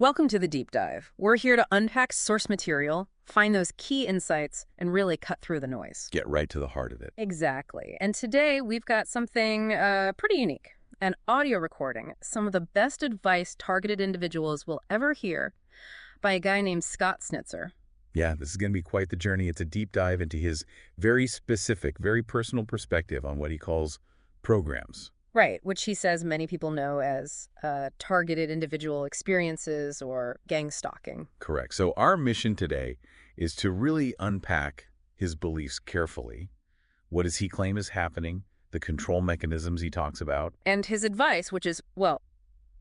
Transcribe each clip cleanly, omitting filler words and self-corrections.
Welcome to the Deep Dive. We're here to unpack source material, find those key insights, and really cut through the noise. Get right to the heart of it. Exactly. And today we've got something pretty unique, an audio recording, some of the best advice targeted individuals will ever hear by a guy named Scott Snitzer. Yeah, this is going to be quite the journey. It's a deep dive into his very specific, very personal perspective on what he calls programs. Right, which he says many people know as targeted individual experiences or gang stalking. Correct. So our mission today is to really unpack his beliefs carefully. What does he claim is happening? The control mechanisms he talks about. And his advice, which is, well,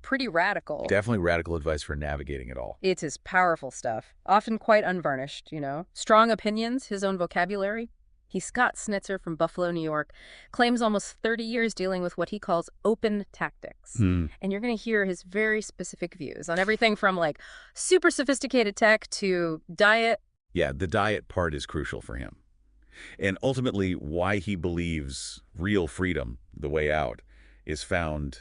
pretty radical. Definitely radical advice for navigating it all. It is powerful stuff, often quite unvarnished, you know. Strong opinions, his own vocabulary. He's Scott Snitzer from Buffalo, New York, claims almost 30 years dealing with what he calls open tactics. And you're going to hear his very specific views on everything from like super sophisticated tech to diet. Yeah, the diet part is crucial for him. And ultimately, why he believes real freedom, the way out, is found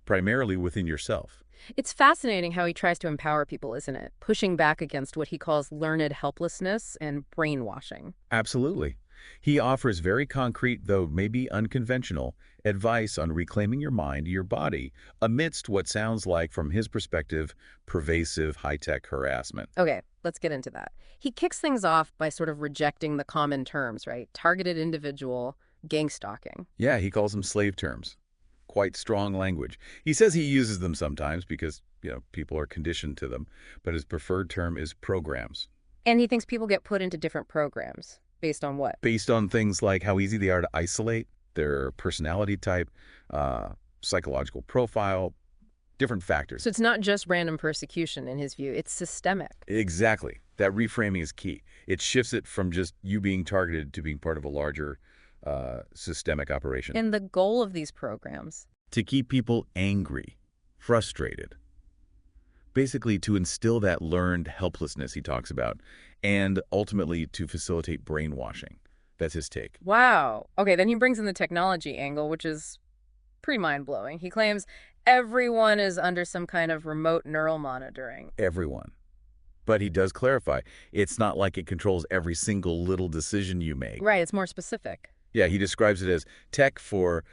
primarily within yourself. It's fascinating how he tries to empower people, isn't it? Pushing back against what he calls learned helplessness and brainwashing. Absolutely. He offers very concrete, though maybe unconventional, advice on reclaiming your mind, your body, amidst what sounds like, from his perspective, pervasive high-tech harassment. Okay, let's get into that. He kicks things off by sort of rejecting the common terms, right? Targeted individual, gang stalking. Yeah, he calls them slave terms. Quite strong language. He says he uses them sometimes because, people are conditioned to them, but his preferred term is programs. And he thinks people get put into different programs. Based on what? Based on things like how easy they are to isolate, their personality type, psychological profile, different factors. So it's not just random persecution in his view, it's systemic. Exactly. That reframing is key. It shifts it from just you being targeted to being part of a larger systemic operation. And the goal of these programs? To keep people angry, frustrated. Basically to instill that learned helplessness he talks about, and ultimately to facilitate brainwashing. That's his take. Wow. Okay, then he brings in the technology angle, which is pretty mind-blowing. He claims everyone is under some kind of remote neural monitoring. Everyone. But he does clarify, it's not like it controls every single little decision you make. Right, it's more specific. Yeah, he describes it as tech for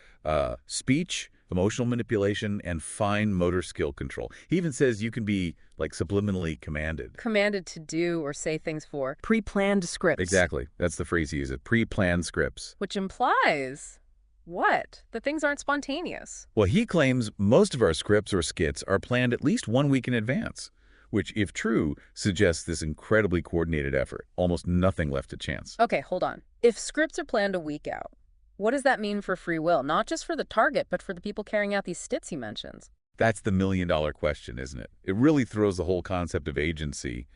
speech, emotional manipulation, and fine motor skill control. He even says you can be, like, subliminally commanded. Commanded to do or say things for pre-planned scripts. Exactly. That's the phrase he uses, pre-planned scripts. Which implies what? That things aren't spontaneous. Well, he claims most of our scripts or skits are planned at least 1 week in advance, which, if true, suggests this incredibly coordinated effort. Almost nothing left to chance. Okay, hold on. If scripts are planned a week out, what does that mean for free will? Not just for the target, but for the people carrying out these stits he mentions. That's the million-dollar question, isn't it? It really throws the whole concept of agency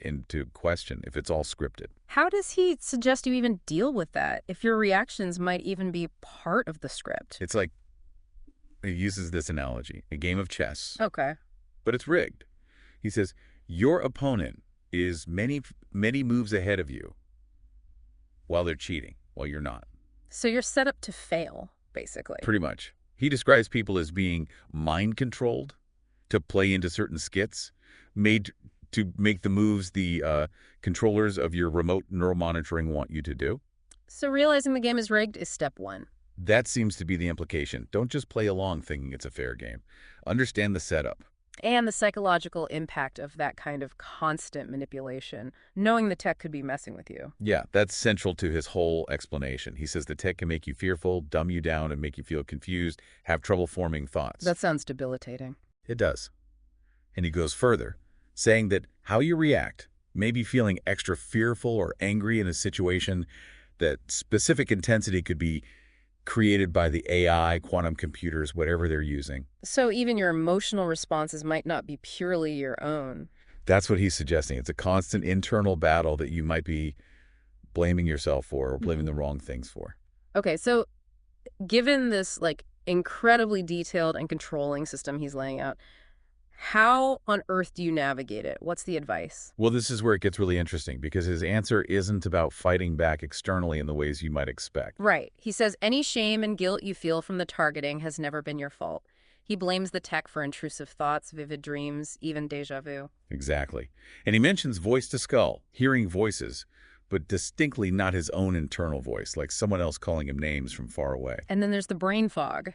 into question if it's all scripted. How does he suggest you even deal with that if your reactions might even be part of the script? It's like, he uses this analogy, a game of chess. Okay. But it's rigged. He says, your opponent is many moves ahead of you while they're cheating, while you're not. So you're set up to fail, basically. Pretty much. He describes people as being mind-controlled to play into certain skits, made to make the moves the controllers of your remote neural monitoring want you to do. So realizing the game is rigged is step one. That seems to be the implication. Don't just play along thinking it's a fair game. Understand the setup. And the psychological impact of that kind of constant manipulation, knowing the tech could be messing with you. Yeah, that's central to his whole explanation. He says the tech can make you fearful, dumb you down, and make you feel confused, have trouble forming thoughts. That sounds debilitating. It does. And he goes further, saying that how you react, maybe feeling extra fearful or angry in a situation, that specific intensity could be created by the AI, quantum computers, whatever they're using. So even your emotional responses might not be purely your own. That's what he's suggesting. It's a constant internal battle that you might be blaming yourself for or blaming the wrong things for. Okay, so given this like incredibly detailed and controlling system he's laying out, how on earth do you navigate it? What's the advice? Well, this is where it gets really interesting because his answer isn't about fighting back externally in the ways you might expect. Right. He says any shame and guilt you feel from the targeting has never been your fault. He blames the tech for intrusive thoughts, vivid dreams, even déjà vu. Exactly. And he mentions voice to skull, hearing voices, but distinctly not his own internal voice, like someone else calling him names from far away. And then there's the brain fog,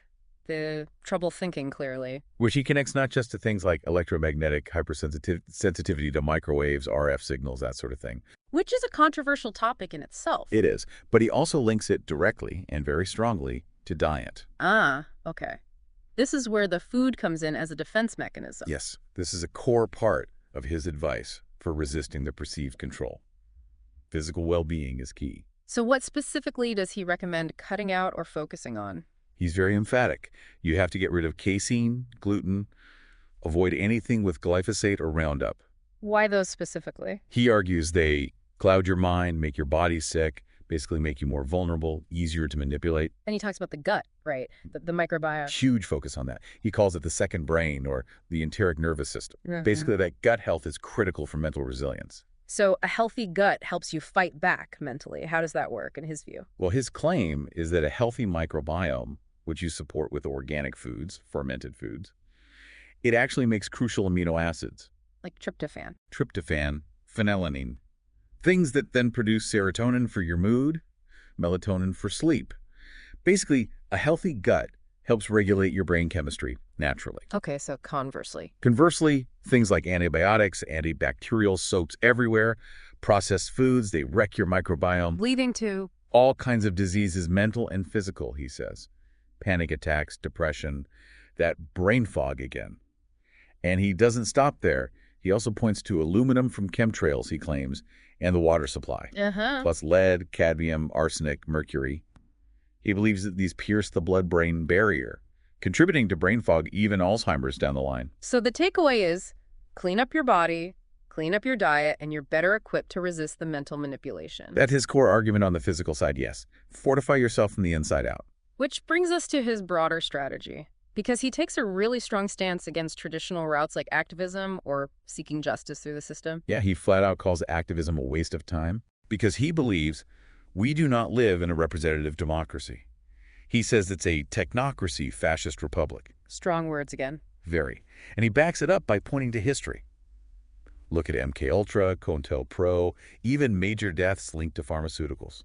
the trouble thinking clearly. Which he connects not just to things like electromagnetic hypersensitivity to microwaves, RF signals, that sort of thing. Which is a controversial topic in itself. It is. But he also links it directly and very strongly to diet. Ah, okay. This is where the food comes in as a defense mechanism. Yes, this is a core part of his advice for resisting the perceived control. Physical well-being is key. So what specifically does he recommend cutting out or focusing on? He's very emphatic. You have to get rid of casein, gluten, avoid anything with glyphosate or Roundup. Why those specifically? He argues they cloud your mind, make your body sick, basically make you more vulnerable, easier to manipulate. And he talks about the gut, right? The microbiome. Huge focus on that. He calls it the second brain or the enteric nervous system. Basically, that gut health is critical for mental resilience. So a healthy gut helps you fight back mentally. How does that work in his view? Well, his claim is that a healthy microbiome, which you support with organic foods, fermented foods, it actually makes crucial amino acids. Like tryptophan. Tryptophan, phenylalanine, things that then produce serotonin for your mood, melatonin for sleep. Basically, a healthy gut helps regulate your brain chemistry naturally. Okay, so conversely. Conversely, things like antibiotics, antibacterial soaps everywhere, processed foods, they wreck your microbiome. Leading to All kinds of diseases, mental and physical, he says. Panic attacks, depression, that brain fog again. And he doesn't stop there. He also points to aluminum from chemtrails, he claims, and the water supply, plus lead, cadmium, arsenic, mercury. He believes that these pierce the blood-brain barrier, contributing to brain fog, even Alzheimer's down the line. So the takeaway is clean up your body, clean up your diet, and you're better equipped to resist the mental manipulation. That's his core argument on the physical side, yes. Fortify yourself from the inside out. Which brings us to his broader strategy, because he takes a really strong stance against traditional routes like activism or seeking justice through the system. Yeah, he flat out calls activism a waste of time because he believes we do not live in a representative democracy. He says it's a technocracy fascist republic. Strong words again. Very. And he backs it up by pointing to history. Look at MKUltra, COINTELPRO, even major deaths linked to pharmaceuticals.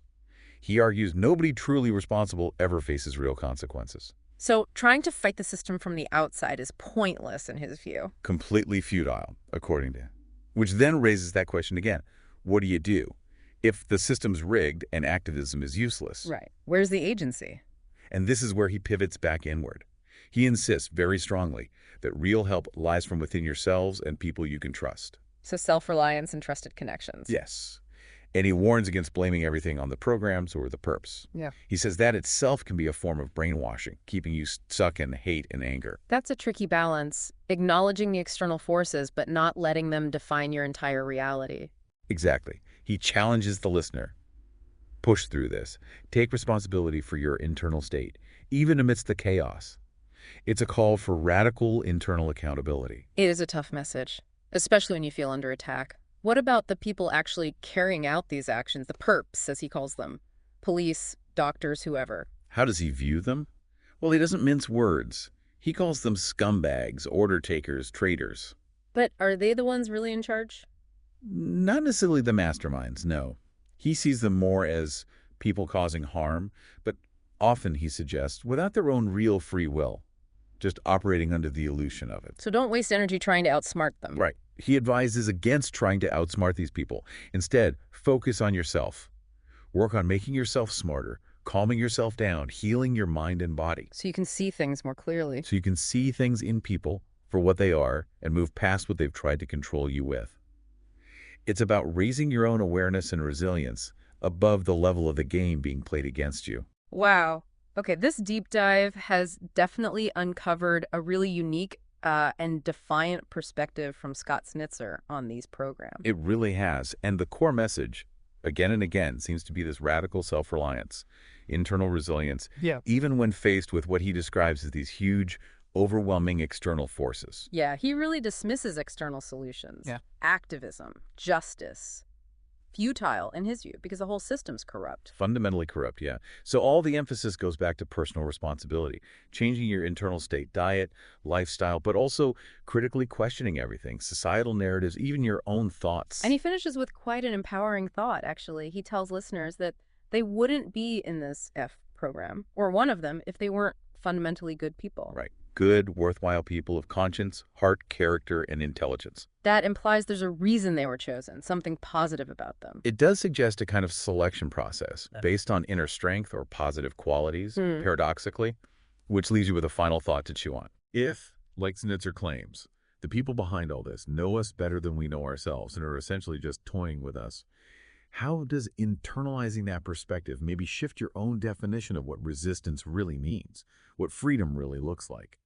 He argues nobody truly responsible ever faces real consequences. So trying to fight the system from the outside is pointless in his view. Completely futile, according to him. Which then raises that question again. What do you do if the system's rigged and activism is useless? Right. Where's the agency? And this is where he pivots back inward. He insists very strongly that real help lies from within yourselves and people you can trust. So self-reliance and trusted connections. Yes. And he warns against blaming everything on the programs or the perps. Yeah. He says that itself can be a form of brainwashing, keeping you stuck in hate and anger. That's a tricky balance, acknowledging the external forces but not letting them define your entire reality. Exactly. He challenges the listener. Push through this. Take responsibility for your internal state, even amidst the chaos. It's a call for radical internal accountability. It is a tough message, especially when you feel under attack. What about the people actually carrying out these actions, the perps, as he calls them? Police, doctors, whoever. How does he view them? Well, he doesn't mince words. He calls them scumbags, order takers, traitors. But are they the ones really in charge? Not necessarily the masterminds, no. He sees them more as people causing harm, but often, he suggests, without their own real free will, just operating under the illusion of it. So don't waste energy trying to outsmart them. Right. He advises against trying to outsmart these people. Instead, focus on yourself. Work on making yourself smarter, calming yourself down, healing your mind and body. So you can see things more clearly. So you can see things in people for what they are and move past what they've tried to control you with. It's about raising your own awareness and resilience above the level of the game being played against you. Wow. Okay, this deep dive has definitely uncovered a really unique and defiant perspective from Scott Snitzer on these programs. It really has. And the core message, again and again, seems to be this radical self-reliance, internal resilience, even when faced with what he describes as these huge, overwhelming external forces. Yeah, he really dismisses external solutions. Yeah. Activism, justice. futile in his view because the whole system's corrupt. Fundamentally corrupt, yeah. So all the emphasis goes back to personal responsibility, changing your internal state, diet, lifestyle, but also critically questioning everything, societal narratives, even your own thoughts. And he finishes with quite an empowering thought, actually. He tells listeners that they wouldn't be in this F program, or one of them, if they weren't fundamentally good people. Right. Good, worthwhile people of conscience, heart, character, and intelligence. That implies there's a reason they were chosen, something positive about them. It does suggest a kind of selection process based on inner strength or positive qualities, paradoxically, which leaves you with a final thought to chew on. If, like Snitzer claims, the people behind all this know us better than we know ourselves and are essentially just toying with us, how does internalizing that perspective maybe shift your own definition of what resistance really means, what freedom really looks like?